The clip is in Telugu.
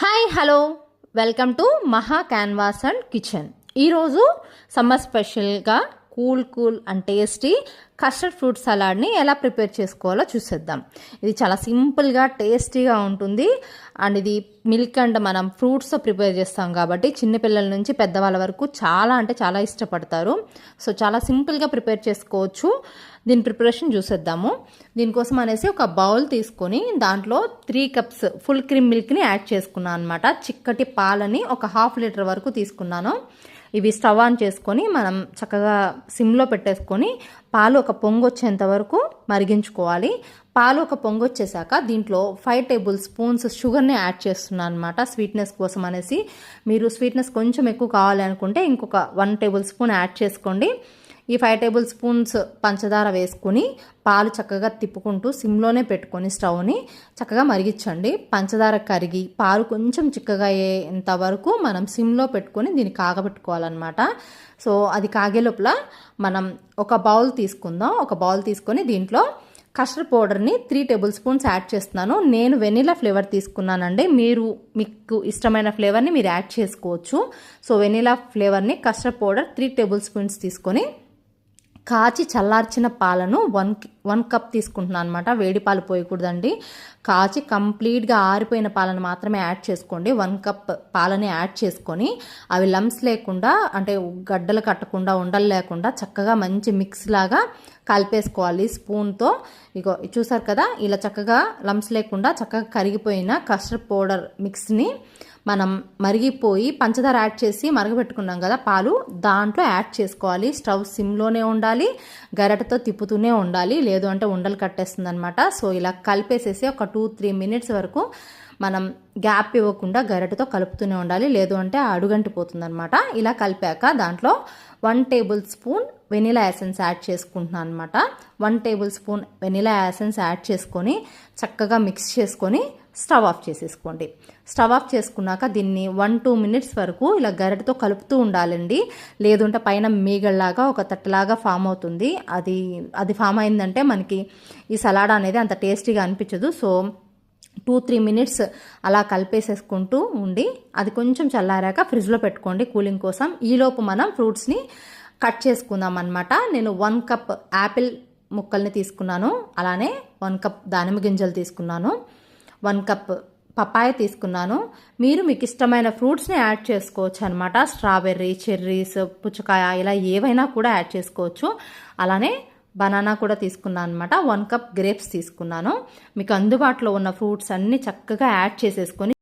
Hi hello welcome to Maha Canvas and Kitchen. ఈరోజు సమ్మర్ స్పెషల్గా cool and tasty custard fruit సలాడ్ని ఎలా ప్రిపేర్ చేసుకోవాలో చూసేద్దాం. ఇది చాలా సింపుల్గా టేస్టీగా ఉంటుంది అండ్ ఇది మిల్క్ అండ్ మనం ఫ్రూట్స్తో ప్రిపేర్ చేస్తాం కాబట్టి చిన్నపిల్లల నుంచి పెద్దవాళ్ళ వరకు చాలా అంటే చాలా ఇష్టపడతారు. సో చాలా సింపుల్గా ప్రిపేర్ చేసుకోవచ్చు. దీని ప్రిపరేషన్ చూసేద్దాము. దీనికోసం అనేసి ఒక బౌల్ తీసుకొని దాంట్లో 3 కప్స్ ఫుల్ క్రీమ్ మిల్క్ని యాడ్ చేసుకున్నాను అనమాట. చిక్కటి పాలని ఒక 1/2 లీటర్ వరకు తీసుకున్నాను. ఇవి స్టవ్ ఆన్ చేసుకొని మనం చక్కగా సిమ్లో పెట్టేసుకొని పాలు ఒక పొంగు వచ్చేంత వరకు మరిగించుకోవాలి. పాలు ఒక పొంగు వచ్చేసాక దీంట్లో 5 టేబుల్ స్పూన్స్ షుగర్ని యాడ్ చేస్తున్నాను అనమాట. స్వీట్నెస్ కోసం అనేసి మీరు స్వీట్నెస్ కొంచెం ఎక్కువ కావాలి అనుకుంటే ఇంకొక 1 టేబుల్ స్పూన్ యాడ్ చేసుకోండి. ఈ 5 టేబుల్ స్పూన్స్ పంచదార వేసుకుని పాలు చక్కగా తిప్పుకుంటూ సిమ్లోనే పెట్టుకొని స్టవ్ని చక్కగా మరిగించండి. పంచదార కరిగి పాలు కొంచెం చిక్కగా అయ్యేంత వరకు మనం సిమ్లో పెట్టుకొని దీన్ని కాగబెట్టుకోవాలన్నమాట. సో అది కాగే లోపల మనం ఒక బౌల్ తీసుకుందాం. ఒక బౌల్ తీసుకొని దీంట్లో కస్టర్డ్ పౌడర్ని 3 టేబుల్ స్పూన్స్ యాడ్ చేస్తున్నాను. నేను వెనిలా ఫ్లేవర్ తీసుకున్నానండి. మీకు ఇష్టమైన ఫ్లేవర్ని మీరు యాడ్ చేసుకోవచ్చు. సో వెనిలా ఫ్లేవర్ని కస్టర్డ్ పౌడర్ 3 టేబుల్ స్పూన్స్ తీసుకొని కాచి చల్లార్చిన పాలను 1 కప్ తీసుకుంటున్నాను అనమాట. వేడి పాలు పోయకూడదండి. కాచి కంప్లీట్గా ఆరిపోయిన పాలను మాత్రమే యాడ్ చేసుకోండి. 1 కప్ పాలని యాడ్ చేసుకొని అవి లమ్స్ లేకుండా అంటే గడ్డలు కట్టకుండా ఉండలు లేకుండా చక్కగా మంచి మిక్స్ లాగా కలిపేసుకోవాలి స్పూన్తో. ఇగో చూసారు కదా, ఇలా చక్కగా లమ్స్ లేకుండా చక్కగా కరిగిపోయిన కస్టర్డ్ పౌడర్ మిక్స్ని మనం మరిగిపోయి పంచదార యాడ్ చేసి మరగబెట్టుకున్నాం కదా పాలు, దాంట్లో యాడ్ చేసుకోవాలి. స్టవ్ సిమ్లోనే ఉండాలి, గరిటెతో తిప్పుతూనే ఉండాలి, లేదు అంటే ఉండలు కట్టేస్తుంది అనమాట. సో ఇలా కలిపేసేసి ఒక 2-3 మినిట్స్ వరకు మనం గ్యాప్ ఇవ్వకుండా గరిటెతో కలుపుతూనే ఉండాలి, లేదు అంటే అడుగంటిపోతుంది అనమాట. ఇలా కలిపాక దాంట్లో 1 table spoon vanilla essence add చేసుకుంటున్నాను అనమాట. 1 table spoon vanilla essence add చేసుకొని చక్కగా మిక్స్ చేసుకొని స్టవ్ ఆఫ్ చేసేసుకోండి. స్టవ్ ఆఫ్ చేసుకున్నాక దీన్ని 1-2 మినిట్స్ వరకు ఇలా గరిటెతో కలుపుతూ ఉండాలండి, లేదంటే పైన మీగల్లాగా ఒక తట్టలాగా ఫామ్ అవుతుంది. అది ఫామ్ అయిందంటే మనకి ఈ సలాడ్ అనేది అంత టేస్టీగా అనిపించదు. సో 2-3 మినిట్స్ అలా కలిపేసేసుకుంటూ ఉండి అది కొంచెం చల్లారాక ఫ్రిడ్జ్లో పెట్టుకోండి కూలింగ్ కోసం. ఈలోపు మనం ఫ్రూట్స్ని కట్ చేసుకుందాం అనమాట. నేను 1 కప్ యాపిల్ ముక్కల్ని తీసుకున్నాను, అలానే 1 కప్ దానిమ్మ గింజలు తీసుకున్నాను, 1 కప్ పపాయ తీసుకున్నాను. మీకు ఇష్టమైన ఫ్రూట్స్ని యాడ్ చేసుకోవచ్చు అనమాట. స్ట్రాబెర్రీ, చెర్రీస్, పుచ్చకాయ ఇలా ఏవైనా కూడా యాడ్ చేసుకోవచ్చు. అలానే బనానా కూడా తీసుకున్నాను అనమాట. 1 కప్ గ్రేప్స్ తీసుకున్నాను. మీకు అందుబాటులో ఉన్న ఫ్రూట్స్ అన్నీ చక్కగా యాడ్ చేసేసుకొని